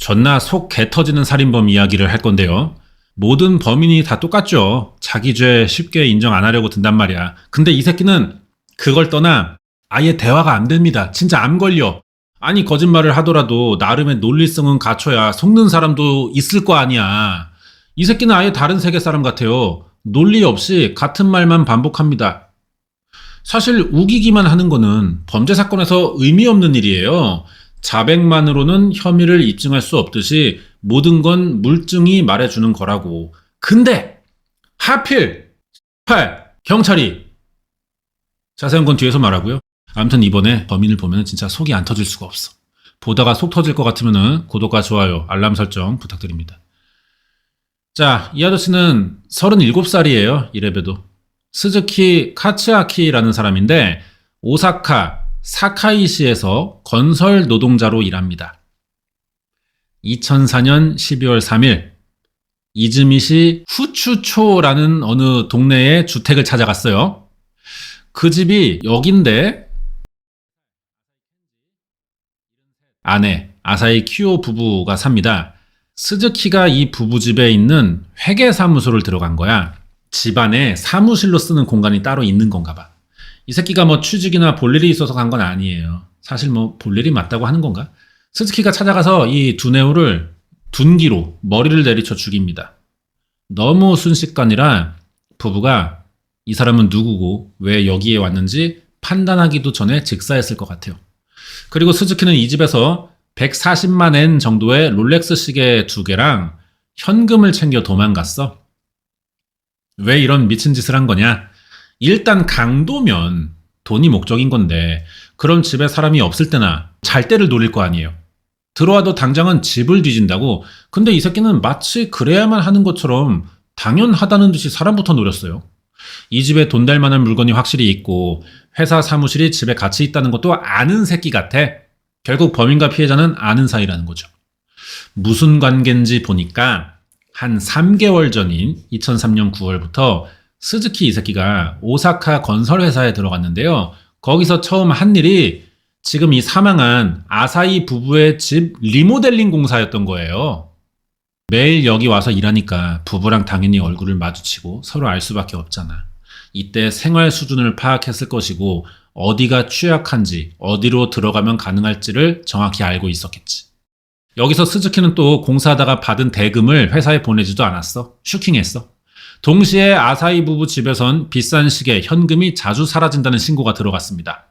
존나 속 개 터지는 살인범 이야기를 할 건데요. 모든 범인이 다 똑같죠. 자기 죄 쉽게 인정 안 하려고 든단 말이야. 근데 이 새끼는 그걸 떠나 아예 대화가 안 됩니다. 진짜 암 걸려. 아니 거짓말을 하더라도 나름의 논리성은 갖춰야 속는 사람도 있을 거 아니야. 이 새끼는 아예 다른 세계 사람 같아요. 논리 없이 같은 말만 반복합니다. 사실 우기기만 하는 거는 범죄 사건에서 의미 없는 일이에요. 자백만으로는 혐의를 입증할 수 없듯이 모든 건 물증이 말해주는 거라고. 근데 하필 경찰이 자세한 건 뒤에서 말하고요. 아무튼 이번에 범인을 보면 진짜 속이 안 터질 수가 없어. 보다가 속 터질 것 같으면 구독과 좋아요, 알람 설정 부탁드립니다. 자, 이 아저씨는 37살이에요. 이래봬도. 스즈키 카츠아키라는 사람인데 오사카 사카이시에서 건설 노동자로 일합니다. 2004년 12월 3일 이즈미시 후추초라는 어느 동네에 주택을 찾아갔어요. 그 집이 여긴데 아내 아사히 키오 부부가 삽니다. 스즈키가 이 부부 집에 있는 회계사무소를 들어간 거야. 집안에 사무실로 쓰는 공간이 따로 있는 건가 봐. 이 새끼가 뭐 취직이나 볼 일이 있어서 간 건 아니에요. 사실 뭐 볼 일이 맞다고 하는 건가? 스즈키가 찾아가서 이 두뇌우를 둔기로 머리를 내리쳐 죽입니다. 너무 순식간이라 부부가 이 사람은 누구고 왜 여기에 왔는지 판단하기도 전에 즉사했을 것 같아요. 그리고 스즈키는 이 집에서 140만 엔 정도의 롤렉스 시계 2개랑 현금을 챙겨 도망갔어. 왜 이런 미친 짓을 한 거냐? 일단 강도면 돈이 목적인 건데 그런 집에 사람이 없을 때나 잘 때를 노릴 거 아니에요. 들어와도 당장은 집을 뒤진다고. 근데 이 새끼는 마치 그래야만 하는 것처럼 당연하다는 듯이 사람부터 노렸어요. 이 집에 돈 될 만한 물건이 확실히 있고 회사 사무실이 집에 같이 있다는 것도 아는 새끼 같아. 결국 범인과 피해자는 아는 사이라는 거죠. 무슨 관계인지 보니까 한 3개월 전인 2003년 9월부터 스즈키 이 새끼가 오사카 건설회사에 들어갔는데요. 거기서 처음 한 일이 지금 이 사망한 아사히 부부의 집 리모델링 공사였던 거예요. 매일 여기 와서 일하니까 부부랑 당연히 얼굴을 마주치고 서로 알 수밖에 없잖아. 이때 생활 수준을 파악했을 것이고 어디가 취약한지 어디로 들어가면 가능할지를 정확히 알고 있었겠지. 여기서 스즈키는 또 공사하다가 받은 대금을 회사에 보내지도 않았어. 슈킹했어. 동시에 아사히 부부 집에선 비싼 시계, 현금이 자주 사라진다는 신고가 들어갔습니다.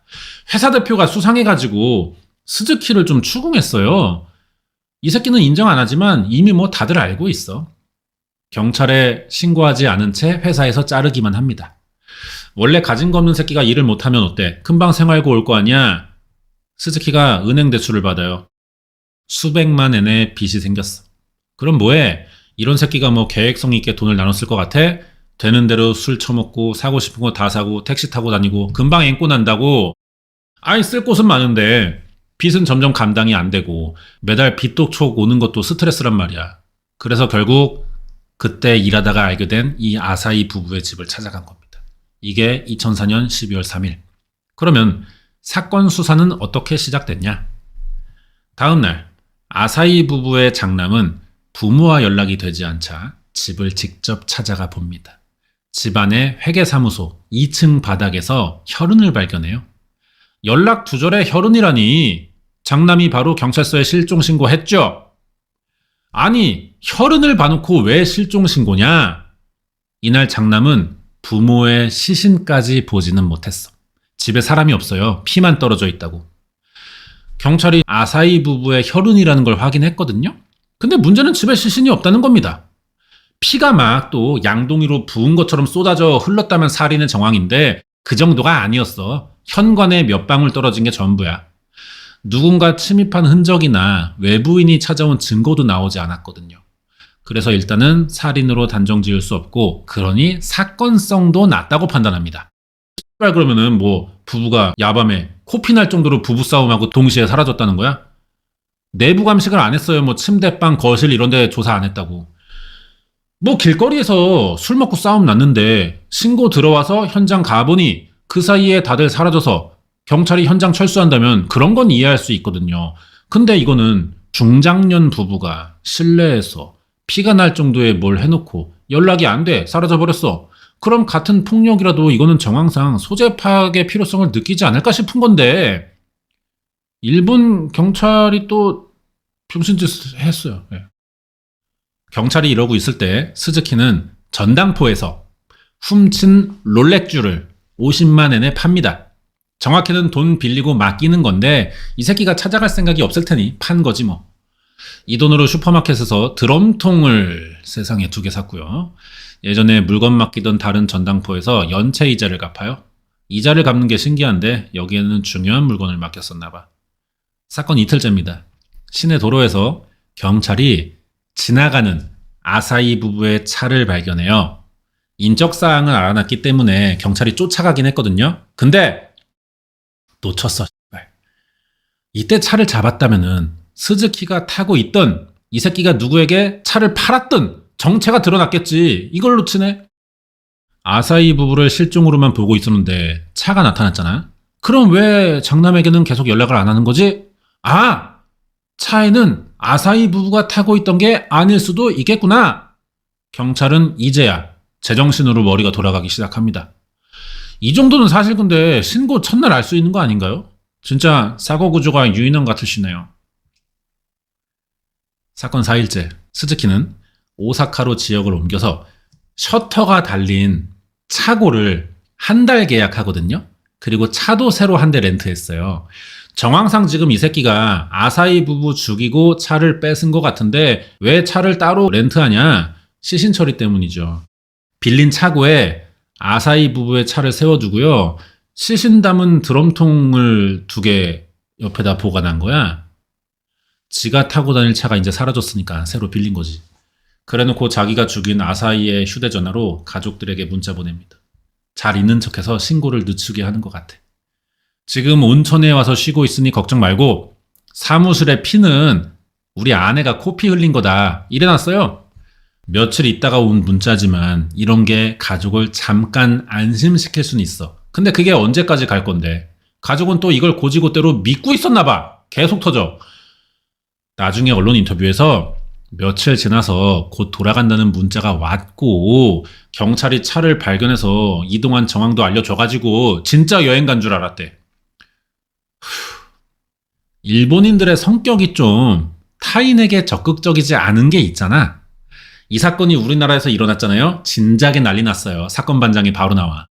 회사 대표가 수상해가지고 스즈키를 좀 추궁했어요. 이 새끼는 인정 안 하지만 이미 뭐 다들 알고 있어. 경찰에 신고하지 않은 채 회사에서 자르기만 합니다. 원래 가진 거 없는 새끼가 일을 못하면 어때? 금방 생활고 올 거 아니야? 스즈키가 은행 대출을 받아요. 수백만 엔의 빚이 생겼어. 그럼 뭐해? 이런 새끼가 뭐 계획성 있게 돈을 나눴을 것 같아? 되는 대로 술 처먹고 사고 싶은 거 다 사고 택시 타고 다니고 금방 앵꼬 난다고? 아이 쓸 곳은 많은데 빚은 점점 감당이 안 되고 매달 빚독촉 오는 것도 스트레스란 말이야. 그래서 결국 그때 일하다가 알게 된 이 아사히 부부의 집을 찾아간 겁니다. 이게 2004년 12월 3일. 그러면 사건 수사는 어떻게 시작됐냐? 다음 날 아사히 부부의 장남은 부모와 연락이 되지 않자 집을 직접 찾아가 봅니다. 집안의 회계사무소 2층 바닥에서 혈흔을 발견해요. 연락 두절에 혈흔이라니. 장남이 바로 경찰서에 실종신고했죠? 아니, 혈흔을 봐놓고 왜 실종신고냐? 이날 장남은 부모의 시신까지 보지는 못했어. 집에 사람이 없어요. 피만 떨어져 있다고. 경찰이 아사히 부부의 혈흔이라는 걸 확인했거든요. 근데 문제는 집에 시신이 없다는 겁니다. 피가 막 또 양동이로 부은 것처럼 쏟아져 흘렀다면 살인의 정황인데 그 정도가 아니었어. 현관에 몇 방울 떨어진 게 전부야. 누군가 침입한 흔적이나 외부인이 찾아온 증거도 나오지 않았거든요. 그래서 일단은 살인으로 단정 지을 수 없고 그러니 사건성도 낮다고 판단합니다. 그러면은 뭐 부부가 야밤에 코피 날 정도로 부부싸움하고 동시에 사라졌다는 거야? 내부 감식을 안 했어요. 뭐 침대방, 거실 이런 데 조사 안 했다고. 뭐 길거리에서 술 먹고 싸움 났는데 신고 들어와서 현장 가보니 그 사이에 다들 사라져서 경찰이 현장 철수한다면 그런 건 이해할 수 있거든요. 근데 이거는 중장년 부부가 실내에서 피가 날 정도의 뭘 해놓고 연락이 안 돼, 사라져버렸어. 그럼 같은 폭력이라도 이거는 정황상 소재 파악의 필요성을 느끼지 않을까 싶은 건데, 일본 경찰이 또 병신짓 했어요. 예. 경찰이 이러고 있을 때 스즈키는 전당포에서 훔친 롤렉주를 50만 엔에 팝니다. 정확히는 돈 빌리고 맡기는 건데 이 새끼가 찾아갈 생각이 없을 테니 판 거지 뭐. 이 돈으로 슈퍼마켓에서 드럼통을 세상에 2개 샀고요. 예전에 물건 맡기던 다른 전당포에서 연체 이자를 갚아요. 이자를 갚는 게 신기한데 여기에는 중요한 물건을 맡겼었나 봐. 사건 이틀째입니다. 시내 도로에서 경찰이 지나가는 아사히 부부의 차를 발견해요. 인적사항을 알아놨기 때문에 경찰이 쫓아가긴 했거든요. 근데 놓쳤어. 이때 차를 잡았다면은 스즈키가 타고 있던 이 새끼가 누구에게 차를 팔았던 정체가 드러났겠지. 이걸 놓치네. 아사히 부부를 실종으로만 보고 있었는데 차가 나타났잖아. 그럼 왜 장남에게는 계속 연락을 안 하는 거지? 아! 차에는 아사히 부부가 타고 있던 게 아닐 수도 있겠구나. 경찰은 이제야 제정신으로 머리가 돌아가기 시작합니다. 이 정도는 사실 근데 신고 첫날 알 수 있는 거 아닌가요? 진짜 사고 구조가 유인원 같으시네요. 사건 4일째, 스즈키는 오사카로 지역을 옮겨서 셔터가 달린 차고를 한 달 계약하거든요. 그리고 차도 새로 한 대 렌트했어요. 정황상 지금 이 새끼가 아사히 부부 죽이고 차를 뺏은 것 같은데 왜 차를 따로 렌트하냐? 시신 처리 때문이죠. 빌린 차고에 아사히 부부의 차를 세워두고요. 시신 담은 드럼통을 2개 옆에다 보관한 거야. 지가 타고 다닐 차가 이제 사라졌으니까 새로 빌린 거지. 그래놓고 자기가 죽인 아사히의 휴대전화로 가족들에게 문자 보냅니다. 잘 있는 척해서 신고를 늦추게 하는 것 같아. 지금 온천에 와서 쉬고 있으니 걱정 말고 사무실의 피는 우리 아내가 코피 흘린 거다. 이래놨어요. 며칠 있다가 온 문자지만 이런 게 가족을 잠깐 안심시킬 수는 있어. 근데 그게 언제까지 갈 건데. 가족은 또 이걸 고지고대로 믿고 있었나 봐. 계속 터져. 나중에 언론 인터뷰에서 며칠 지나서 곧 돌아간다는 문자가 왔고 경찰이 차를 발견해서 이동한 정황도 알려줘가지고 진짜 여행 간 줄 알았대. 일본인들의 성격이 좀 타인에게 적극적이지 않은 게 있잖아. 이 사건이 우리나라에서 일어났잖아요. 진작에 난리 났어요. 사건 반장이 바로 나와.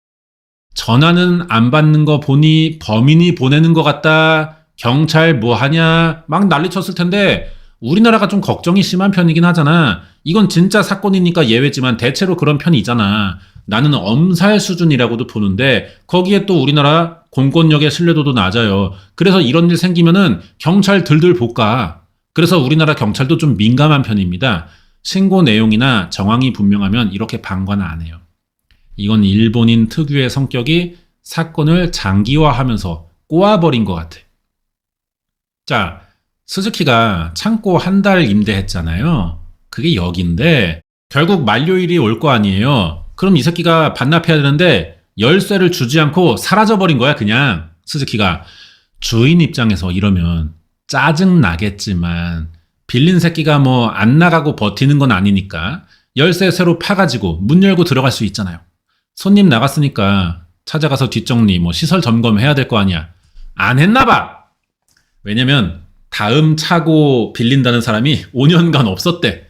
전화는 안 받는 거 보니 범인이 보내는 것 같다. 경찰 뭐 하냐. 막 난리 쳤을 텐데 우리나라가 좀 걱정이 심한 편이긴 하잖아. 이건 진짜 사건이니까 예외지만 대체로 그런 편이잖아. 나는 엄살 수준이라고도 보는데 거기에 또 우리나라 공권력의 신뢰도도 낮아요. 그래서 이런 일 생기면은 경찰 들들 볶아. 그래서 우리나라 경찰도 좀 민감한 편입니다. 신고 내용이나 정황이 분명하면 이렇게 방관 안 해요. 이건 일본인 특유의 성격이 사건을 장기화하면서 꼬아버린 것 같아. 자, 스즈키가 창고 한 달 임대했잖아요. 그게 여기인데 결국 만료일이 올 거 아니에요. 그럼 이 새끼가 반납해야 되는데 열쇠를 주지 않고 사라져버린 거야 그냥. 스즈키가 주인 입장에서 이러면 짜증 나겠지만 빌린 새끼가 뭐 안 나가고 버티는 건 아니니까 열쇠 새로 파가지고 문 열고 들어갈 수 있잖아요. 손님 나갔으니까 찾아가서 뒷정리 뭐 시설 점검해야 될 거 아니야. 안 했나 봐. 왜냐면 다음 차고 빌린다는 사람이 5년간 없었대.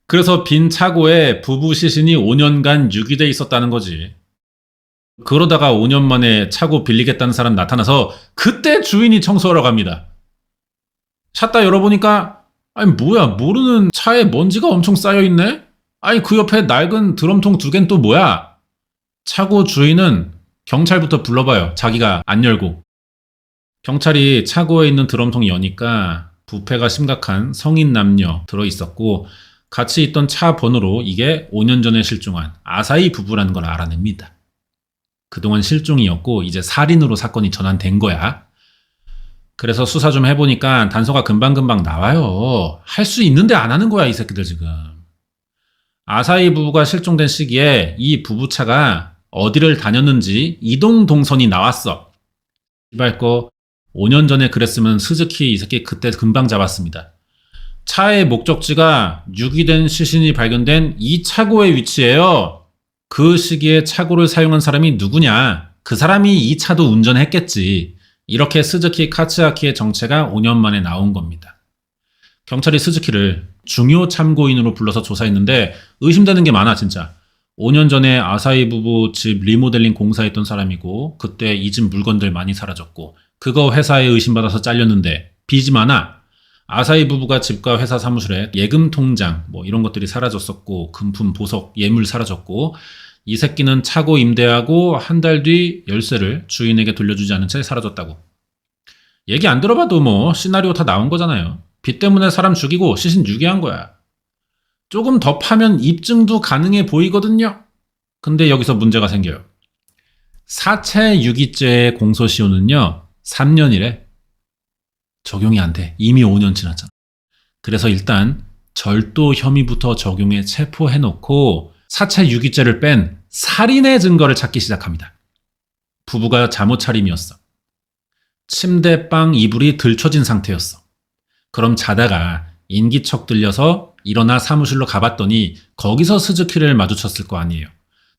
그래서 빈 차고에 부부 시신이 5년간 유기돼 있었다는 거지. 그러다가 5년 만에 차고 빌리겠다는 사람 나타나서 그때 주인이 청소하러 갑니다. 샷다 열어보니까 아니 뭐야 모르는 차에 먼지가 엄청 쌓여있네? 아니 그 옆에 낡은 드럼통 2개는 또 뭐야? 차고 주인은 경찰부터 불러봐요. 자기가 안 열고. 경찰이 차고에 있는 드럼통 여니까 부패가 심각한 성인 남녀 들어있었고 같이 있던 차 번호로 이게 5년 전에 실종한 아사히 부부라는 걸 알아냅니다. 그동안 실종이었고 이제 살인으로 사건이 전환된 거야. 그래서 수사 좀 해보니까 단서가 금방금방 나와요. 할 수 있는데 안 하는 거야 이 새끼들 지금. 아사히 부부가 실종된 시기에 이 부부차가 어디를 다녔는지 이동 동선이 나왔어. 이발 거 5년 전에 그랬으면 스즈키 이 새끼 그때 금방 잡았습니다. 차의 목적지가 유기된 시신이 발견된 이 차고의 위치예요. 그 시기에 차고를 사용한 사람이 누구냐? 그 사람이 이 차도 운전했겠지. 이렇게 스즈키 카츠아키의 정체가 5년 만에 나온 겁니다. 경찰이 스즈키를 중요 참고인으로 불러서 조사했는데 의심되는 게 많아 진짜. 5년 전에 아사히 부부 집 리모델링 공사했던 사람이고 그때 잊은 물건들 많이 사라졌고 그거 회사에 의심받아서 잘렸는데 빚이 많아. 아사히 부부가 집과 회사 사무실에 예금 통장 뭐 이런 것들이 사라졌었고 금품 보석 예물 사라졌고 이 새끼는 차고 임대하고 한 달 뒤 열쇠를 주인에게 돌려주지 않은 채 사라졌다고. 얘기 안 들어봐도 뭐 시나리오 다 나온 거잖아요. 빚 때문에 사람 죽이고 시신 유기한 거야. 조금 더 파면 입증도 가능해 보이거든요. 근데 여기서 문제가 생겨요. 사체 유기죄의 공소시효는요 3년이래. 적용이 안 돼. 이미 5년 지났잖아. 그래서 일단 절도 혐의부터 적용해 체포해놓고 사체 유기죄를 뺀 살인의 증거를 찾기 시작합니다. 부부가 잠옷 차림이었어. 침대 빵 이불이 들춰진 상태였어. 그럼 자다가 인기척 들려서 일어나 사무실로 가봤더니 거기서 스즈키를 마주쳤을 거 아니에요.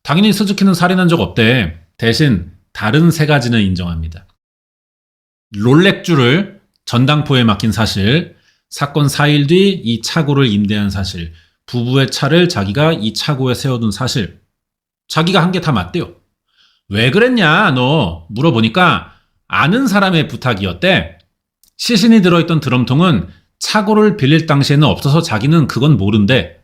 당연히 스즈키는 살인한 적 없대. 대신 다른 세 가지는 인정합니다. 롤렉주를 전당포에 맡긴 사실, 사건 4일 뒤 이 차고를 임대한 사실, 부부의 차를 자기가 이 차고에 세워둔 사실. 자기가 한 게 다 맞대요. 왜 그랬냐 너 물어보니까 아는 사람의 부탁이었대. 시신이 들어있던 드럼통은 차고를 빌릴 당시에는 없어서 자기는 그건 모른대.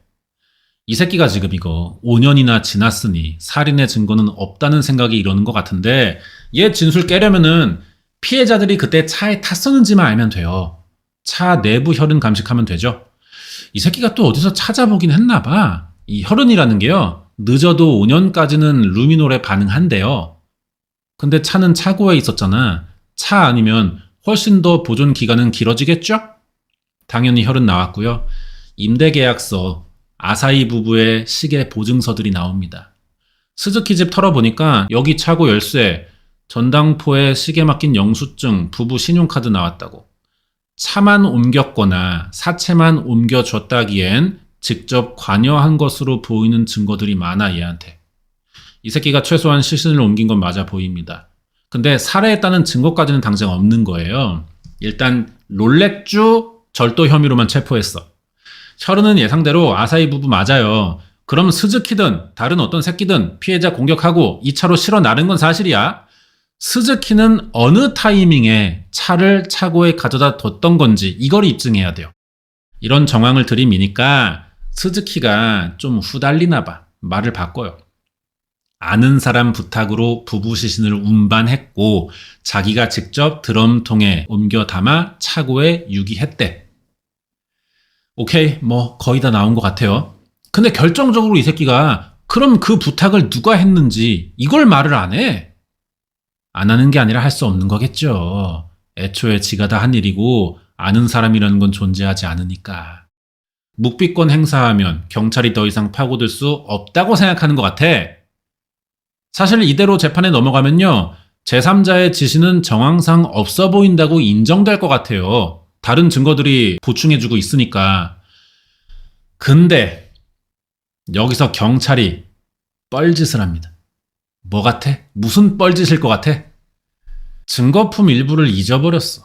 이 새끼가 지금 이거 5년이나 지났으니 살인의 증거는 없다는 생각이 이러는 것 같은데 얘 진술 깨려면은 피해자들이 그때 차에 탔었는지만 알면 돼요. 차 내부 혈흔 감식하면 되죠. 이 새끼가 또 어디서 찾아보긴 했나 봐. 이 혈흔이라는 게요. 늦어도 5년까지는 루미놀에 반응한대요. 근데 차는 차고에 있었잖아. 차 아니면 훨씬 더 보존 기간은 길어지겠죠? 당연히 혈흔 나왔고요. 임대계약서, 아사히 부부의 시계 보증서들이 나옵니다. 스즈키 집 털어보니까 여기 차고 열쇠, 전당포에 시계 맡긴 영수증, 부부 신용카드 나왔다고. 차만 옮겼거나 사체만 옮겨줬다기엔 직접 관여한 것으로 보이는 증거들이 많아 얘한테. 이 새끼가 최소한 시신을 옮긴 건 맞아 보입니다. 근데 살해했다는 증거까지는 당장 없는 거예요. 일단 롤렉주 절도 혐의로만 체포했어. 혈흔은 예상대로 아사히 부부 맞아요. 그럼 스즈키든 다른 어떤 새끼든 피해자 공격하고 이 차로 실어 나른 건 사실이야. 스즈키는 어느 타이밍에 차를 차고에 가져다 뒀던 건지 이걸 입증해야 돼요. 이런 정황을 들이미니까 스즈키가 좀 후달리나 봐. 말을 바꿔요. 아는 사람 부탁으로 부부 시신을 운반했고 자기가 직접 드럼통에 옮겨 담아 차고에 유기했대. 오케이, 뭐 거의 다 나온 것 같아요. 근데 결정적으로 이 새끼가 그럼 그 부탁을 누가 했는지 이걸 말을 안 해. 안 하는 게 아니라 할 수 없는 거겠죠. 애초에 지가 다 한 일이고 아는 사람이라는 건 존재하지 않으니까. 묵비권 행사하면 경찰이 더 이상 파고들 수 없다고 생각하는 것 같아. 사실 이대로 재판에 넘어가면요. 제3자의 지시는 정황상 없어 보인다고 인정될 것 같아요. 다른 증거들이 보충해주고 있으니까. 근데 여기서 경찰이 뻘짓을 합니다. 뭐 같아? 무슨 뻘짓일 것 같아? 증거품 일부를 잊어버렸어.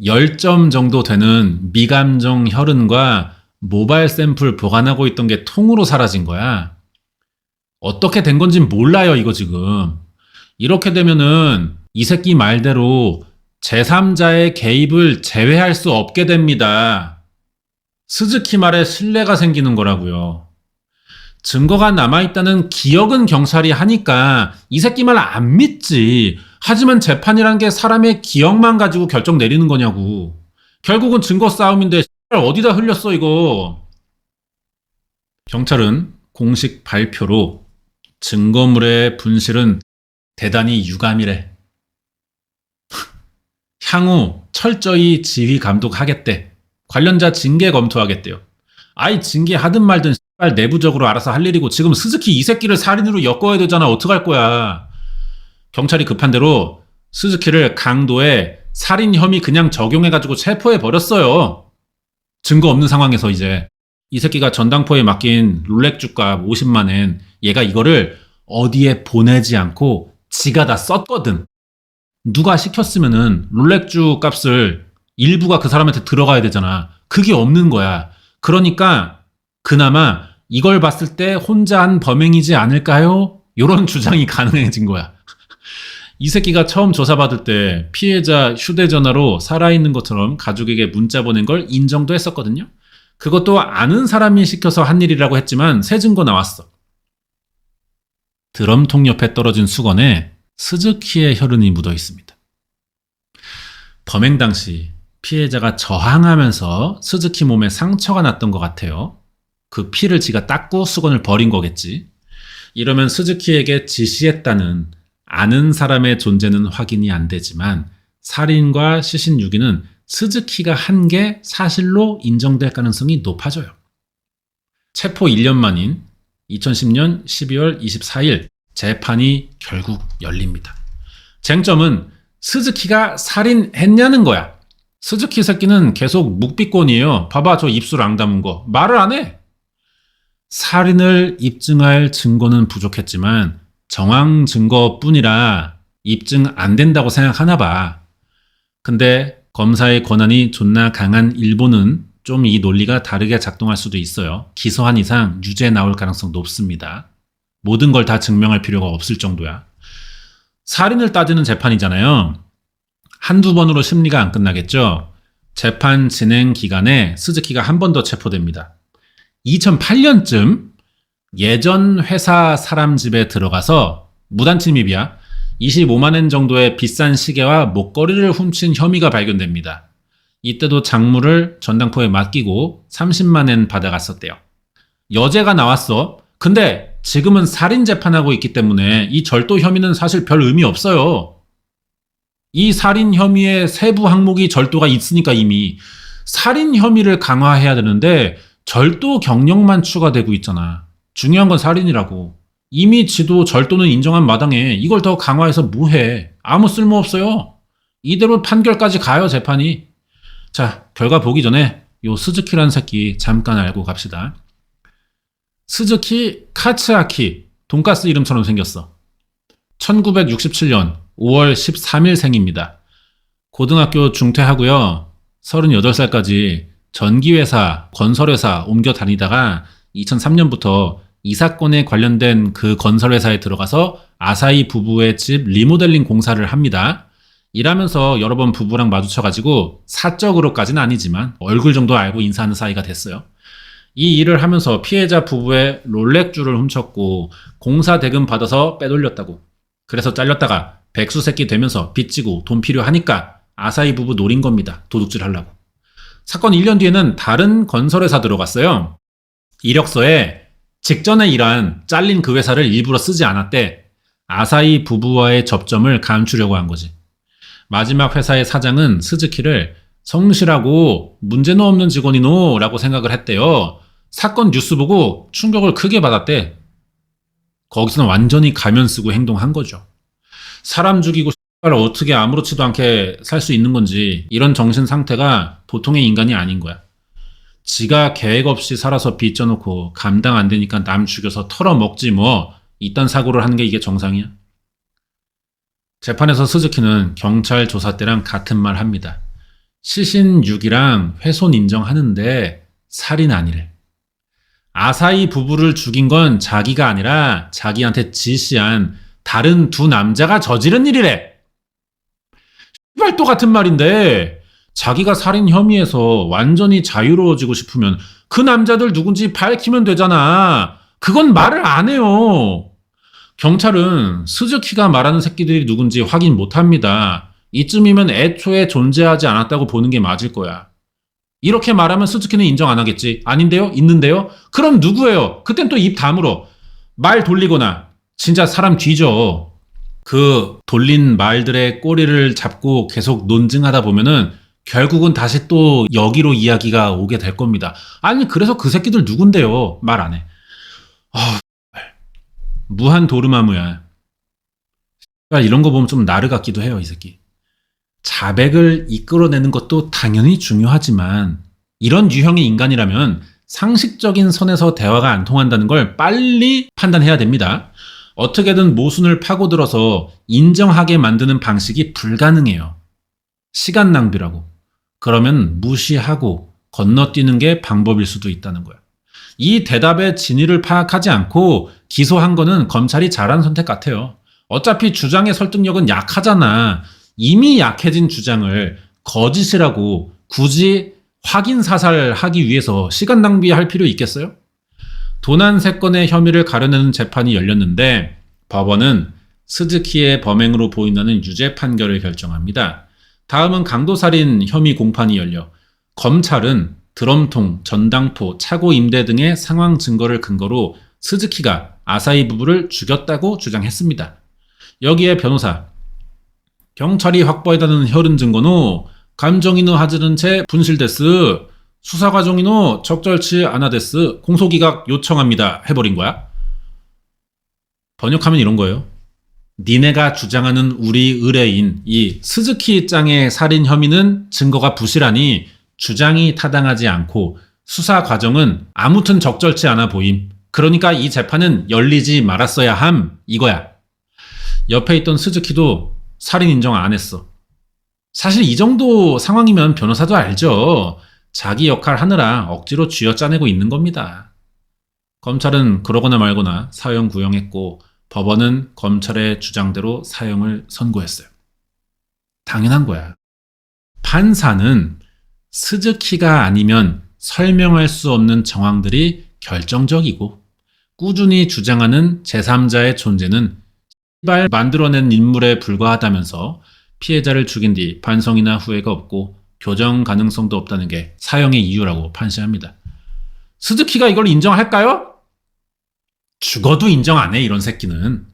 10점 정도 되는 미감정 혈흔과 모바일 샘플 보관하고 있던 게 통으로 사라진 거야. 어떻게 된 건진 몰라요, 이거 지금. 이렇게 되면은 이 새끼 말대로 제3자의 개입을 제외할 수 없게 됩니다. 스즈키 말에 신뢰가 생기는 거라고요. 증거가 남아있다는 기억은 경찰이 하니까 이 새끼 말 안 믿지. 하지만 재판이란 게 사람의 기억만 가지고 결정 내리는 거냐고. 결국은 증거 싸움인데 어디다 흘렸어 이거. 경찰은 공식 발표로 증거물의 분실은 대단히 유감이래. 향후 철저히 지휘 감독하겠대. 관련자 징계 검토하겠대요. 아이 징계하든 말든 내부적으로 알아서 할 일이고 지금 스즈키 이 새끼를 살인으로 엮어야 되잖아. 어떡할 거야. 경찰이 급한 대로 스즈키를 강도의 살인 혐의 그냥 적용해가지고 체포해버렸어요. 증거 없는 상황에서 이제. 이 새끼가 전당포에 맡긴 롤렉주 값 50만엔 얘가 이거를 어디에 보내지 않고 지가 다 썼거든. 누가 시켰으면은 롤렉주 값을 일부가 그 사람한테 들어가야 되잖아. 그게 없는 거야. 그러니까 그나마 이걸 봤을 때 혼자 한 범행이지 않을까요? 이런 주장이 가능해진 거야. 이 새끼가 처음 조사받을 때 피해자 휴대전화로 살아있는 것처럼 가족에게 문자 보낸 걸 인정도 했었거든요. 그것도 아는 사람이 시켜서 한 일이라고 했지만 새 증거 나왔어. 드럼통 옆에 떨어진 수건에 스즈키의 혈흔이 묻어 있습니다. 범행 당시 피해자가 저항하면서 스즈키 몸에 상처가 났던 것 같아요. 그 피를 지가 닦고 수건을 버린 거겠지. 이러면 스즈키에게 지시했다는 아는 사람의 존재는 확인이 안 되지만 살인과 시신 유기는 스즈키가 한 게 사실로 인정될 가능성이 높아져요. 체포 1년 만인 2010년 12월 24일 재판이 결국 열립니다. 쟁점은 스즈키가 살인했냐는 거야. 스즈키 새끼는 계속 묵비권이에요. 봐봐, 저 입술 앙 담은 거. 말을 안 해. 살인을 입증할 증거는 부족했지만 정황 증거뿐이라 입증 안 된다고 생각하나 봐. 근데 검사의 권한이 존나 강한 일본은 좀 이 논리가 다르게 작동할 수도 있어요. 기소한 이상 유죄 나올 가능성 높습니다. 모든 걸 다 증명할 필요가 없을 정도야. 살인을 따지는 재판이잖아요. 한두 번으로 심리가 안 끝나겠죠. 재판 진행 기간에 스즈키가 한 번 더 체포됩니다. 2008년쯤 예전 회사 사람 집에 들어가서 무단 침입이야. 25만엔 정도의 비싼 시계와 목걸이를 훔친 혐의가 발견됩니다. 이때도 작물을 전당포에 맡기고 30만엔 받아갔었대요. 여죄가 나왔어. 근데 지금은 살인 재판하고 있기 때문에 이 절도 혐의는 사실 별 의미 없어요. 이 살인 혐의의 세부 항목이 절도가 있으니까 이미 살인 혐의를 강화해야 되는데 절도 경력만 추가되고 있잖아. 중요한 건 살인이라고. 이미 지도 절도는 인정한 마당에 이걸 더 강화해서 뭐해. 아무 쓸모 없어요. 이대로 판결까지 가요, 재판이. 자, 결과 보기 전에 요 스즈키라는 새끼 잠깐 알고 갑시다. 스즈키 카츠아키, 돈가스 이름처럼 생겼어. 1967년 5월 13일 생입니다. 고등학교 중퇴하고요. 38살까지 전기회사, 건설회사 옮겨 다니다가 2003년부터 이 사건에 관련된 그 건설회사에 들어가서 아사히 부부의 집 리모델링 공사를 합니다. 일하면서 여러 번 부부랑 마주쳐가지고 사적으로까지는 아니지만 얼굴 정도 알고 인사하는 사이가 됐어요. 이 일을 하면서 피해자 부부의 롤렉주를 훔쳤고 공사 대금 받아서 빼돌렸다고. 그래서 잘렸다가 백수새끼 되면서 빚지고 돈 필요하니까 아사히 부부 노린 겁니다. 도둑질 하려고. 사건 1년 뒤에는 다른 건설회사 들어갔어요. 이력서에 직전에 일한 잘린 그 회사를 일부러 쓰지 않았대. 아사히 부부와의 접점을 감추려고 한 거지. 마지막 회사의 사장은 스즈키를 성실하고 문제는 없는 직원이노 라고 생각을 했대요. 사건 뉴스 보고 충격을 크게 받았대. 거기서는 완전히 가면 쓰고 행동한 거죠. 사람 죽이고 어떻게 아무렇지도 않게 살 수 있는 건지 이런 정신 상태가 보통의 인간이 아닌 거야. 지가 계획 없이 살아서 빚져놓고 감당 안 되니까 남 죽여서 털어먹지 뭐 이딴 사고를 하는 게 이게 정상이야? 재판에서 스즈키는 경찰 조사 때랑 같은 말 합니다. 시신 유기랑 훼손 인정하는데 살인 아니래. 아사히 부부를 죽인 건 자기가 아니라 자기한테 지시한 다른 두 남자가 저지른 일이래. 또 같은 말인데 자기가 살인 혐의에서 완전히 자유로워지고 싶으면 그 남자들 누군지 밝히면 되잖아. 그건 말을 안 해요. 경찰은 스즈키가 말하는 새끼들이 누군지 확인 못합니다. 이쯤이면 애초에 존재하지 않았다고 보는 게 맞을 거야. 이렇게 말하면 스즈키는 인정 안 하겠지. 아닌데요? 있는데요? 그럼 누구예요? 그땐 또 입 다물어. 말 돌리거나 진짜 사람 뒤져. 그 돌린 말들의 꼬리를 잡고 계속 논증하다 보면은 결국은 다시 또 여기로 이야기가 오게 될 겁니다. 아니 그래서 그 새끼들 누군데요? 말 안 해. 무한 도르마무야. 이런 거 보면 좀 나르 같기도 해요, 이 새끼. 자백을 이끌어내는 것도 당연히 중요하지만 이런 유형의 인간이라면 상식적인 선에서 대화가 안 통한다는 걸 빨리 판단해야 됩니다. 어떻게든 모순을 파고들어서 인정하게 만드는 방식이 불가능해요. 시간 낭비라고. 그러면 무시하고 건너뛰는 게 방법일 수도 있다는 거야. 이 대답의 진위를 파악하지 않고 기소한 거는 검찰이 잘한 선택 같아요. 어차피 주장의 설득력은 약하잖아. 이미 약해진 주장을 거짓이라고 굳이 확인 사살하기 위해서 시간 낭비할 필요 있겠어요? 도난 3건의 혐의를 가려내는 재판이 열렸는데 법원은 스즈키의 범행으로 보인다는 유죄 판결을 결정합니다. 다음은 강도살인 혐의 공판이 열려 검찰은 드럼통, 전당포, 차고 임대 등의 상황 증거를 근거로 스즈키가 아사히 부부를 죽였다고 주장했습니다. 여기에 변호사, 경찰이 확보해다는 혈흔 증거는 감정이노 하즈는 채 분실데스, 수사 과정이노 적절치 않아데스, 공소기각 요청합니다 해버린 거야. 번역하면 이런 거예요. 니네가 주장하는 우리 의뢰인 이 스즈키 짱의 살인 혐의는 증거가 부실하니 주장이 타당하지 않고 수사 과정은 아무튼 적절치 않아 보임. 그러니까 이 재판은 열리지 말았어야 함 이거야. 옆에 있던 스즈키도 살인 인정 안 했어. 사실 이 정도 상황이면 변호사도 알죠. 자기 역할 하느라 억지로 쥐어짜내고 있는 겁니다. 검찰은 그러거나 말거나 사형 구형했고 법원은 검찰의 주장대로 사형을 선고했어요. 당연한 거야. 판사는 스즈키가 아니면 설명할 수 없는 정황들이 결정적이고 꾸준히 주장하는 제3자의 존재는 시발 만들어낸 인물에 불과하다면서 피해자를 죽인 뒤 반성이나 후회가 없고 교정 가능성도 없다는 게 사형의 이유라고 판시합니다. 스즈키가 이걸 인정할까요? 죽어도 인정 안 해, 이런 새끼는.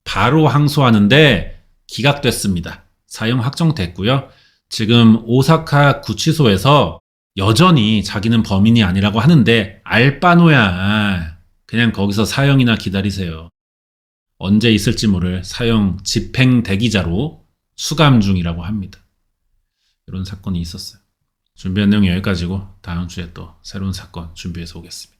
바로 항소하는데 기각됐습니다. 사형 확정됐고요. 지금 오사카 구치소에서 여전히 자기는 범인이 아니라고 하는데 알바노야. 그냥 거기서 사형이나 기다리세요. 언제 있을지 모를 사형 집행 대기자로 수감 중이라고 합니다. 이런 사건이 있었어요. 준비한 내용 여기까지고 다음 주에 또 새로운 사건 준비해서 오겠습니다.